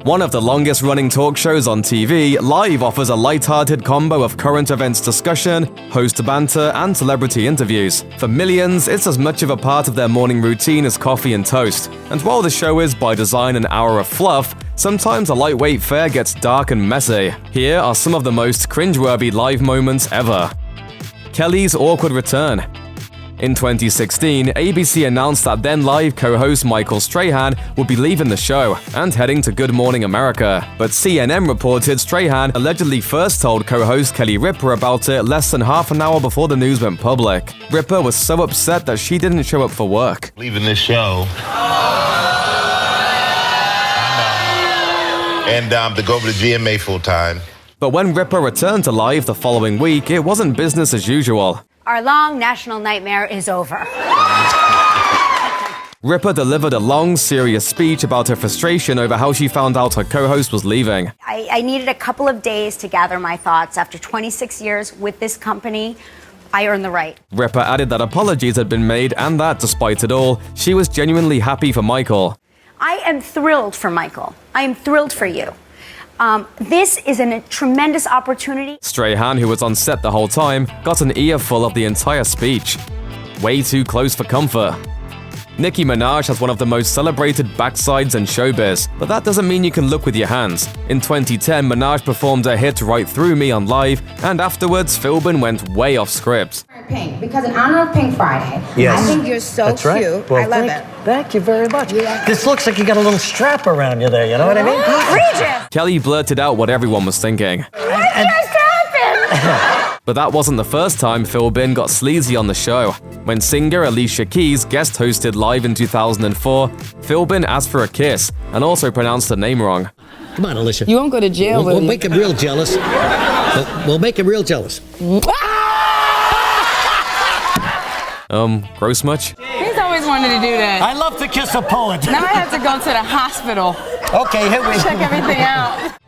One of the longest-running talk shows on TV, Live offers a light-hearted combo of current events discussion, host banter, and celebrity interviews. For millions, it's as much of a part of their morning routine as coffee and toast. And while the show is, by design, an hour of fluff, sometimes a lightweight fare gets dark and messy. Here are some of the most cringeworthy live moments ever. Kelly's awkward return. In 2016, ABC announced that then-Live co-host Michael Strahan would be leaving the show and heading to Good Morning America. But CNN reported Strahan allegedly first told co-host Kelly Ripa about it less than half an hour before the news went public. Ripa was so upset that she didn't show up for work. Leaving this show. And to go over to GMA full-time. But when Ripa returned to Live the following week, it wasn't business as usual. Our long national nightmare is over. Ripa delivered a long, serious speech about her frustration over how she found out her co-host was leaving. I needed a couple of days to gather my thoughts. After 26 years with this company, I earned the right. Ripa added that apologies had been made and that, despite it all, she was genuinely happy for Michael. I am thrilled for Michael. I am thrilled for you. This is a tremendous opportunity. Strahan, who was on set the whole time, got an earful of the entire speech. Way too close for comfort. Nicki Minaj has one of the most celebrated backsides in showbiz, but that doesn't mean you can look with your hands. In 2010, Minaj performed her hit Right Through Me on Live, and afterwards, Philbin went way off script. Pink, because in honor of Pink Friday, yes. I think you're so That's right. cute. Well, I love it. Thank you very much. Yeah. This looks like you got a little strap around you there, you know what I mean? Regis! Kelly blurted out what everyone was thinking. What just happened? But that wasn't the first time Philbin got sleazy on the show. When singer Alicia Keys guest-hosted Live in 2004, Philbin asked for a kiss and also pronounced her name wrong. Come on, Alicia. You won't go to jail, We'll make him real jealous. We'll make him real jealous. Gross much? He's always wanted to do that. I love to kiss a poet. Now I have to go to the hospital. Okay, here we Check everything out.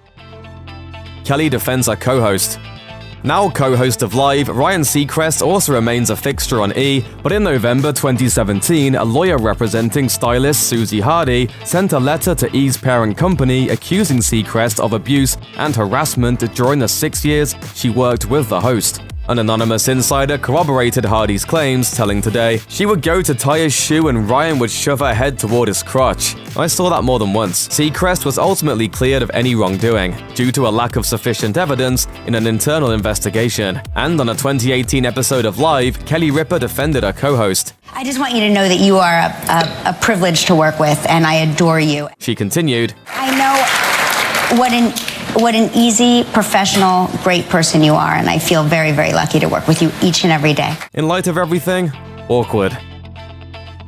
Kelly defends her co-host. Now co-host of Live, Ryan Seacrest also remains a fixture on E, but in November 2017, a lawyer representing stylist Susie Hardy sent a letter to E's parent company accusing Seacrest of abuse and harassment during the 6 years she worked with the host. An anonymous insider corroborated Hardy's claims, telling Today she would go to tie his shoe and Ryan would shove her head toward his crotch. I saw that more than once. Seacrest was ultimately cleared of any wrongdoing, due to a lack of sufficient evidence in an internal investigation. And on a 2018 episode of Live, Kelly Ripa defended her co-host. I just want you to know that you are a privilege to work with, and I adore you. She continued, I know what an easy, professional, great person you are, and I feel very, very lucky to work with you each and every day. in light of everything, awkward.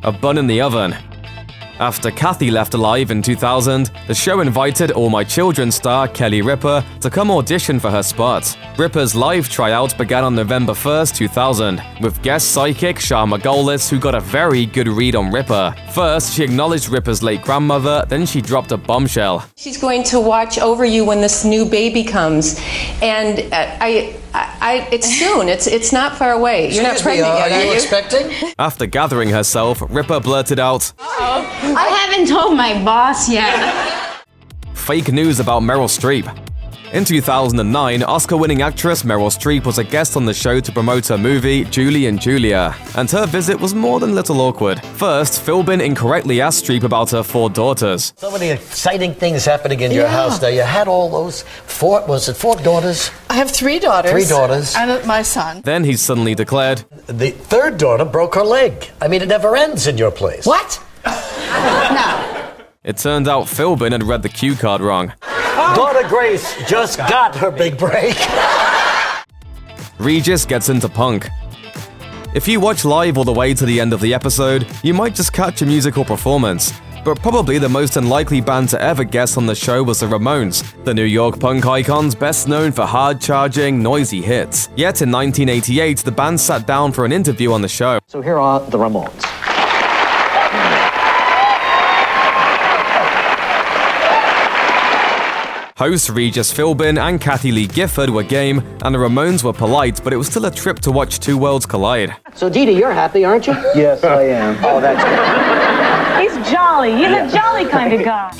A bun in the oven. After Kathy left Live in 2000, the show invited All My Children star Kelly Ripa to come audition for her spot. Ripa's Live tryout began on November 1st, 2000, with guest psychic Shah Margolis, who got a very good read on Ripa. First, she acknowledged Ripa's late grandmother, then she dropped a bombshell. She's going to watch over you when this new baby comes, and it's soon. It's not far away. You're not pregnant yet, are you? expecting? After gathering herself, Ripa blurted out, I haven't told my boss yet. fake news about Meryl Streep. In 2009, Oscar-winning actress Meryl Streep was a guest on the show to promote her movie, Julie and Julia, and her visit was more than a little awkward. First, Philbin incorrectly asked Streep about her 4 daughters. So many exciting things happening in your house there. You had all those 4 daughters? I have 3 daughters. 3 daughters. And my son. Then he suddenly declared, The 3rd daughter broke her leg. I mean, it never ends in your place. What? No. it turned out Philbin had read the cue card wrong. Daughter Grace just got her big break. Regis gets into punk. If you watch Live all the way to the end of the episode, you might just catch a musical performance. But probably the most unlikely band to ever guest on the show was the Ramones, the New York punk icons best known for hard-charging, noisy hits. Yet in 1988, the band sat down for an interview on the show. So here are the Ramones. Hosts Regis Philbin and Kathy Lee Gifford were game, and the Ramones were polite, but it was still a trip to watch 2 worlds collide. So, Dee Dee, you're happy, aren't you? Yes, I am. Oh, that's good. He's jolly. He's a jolly kind of guy.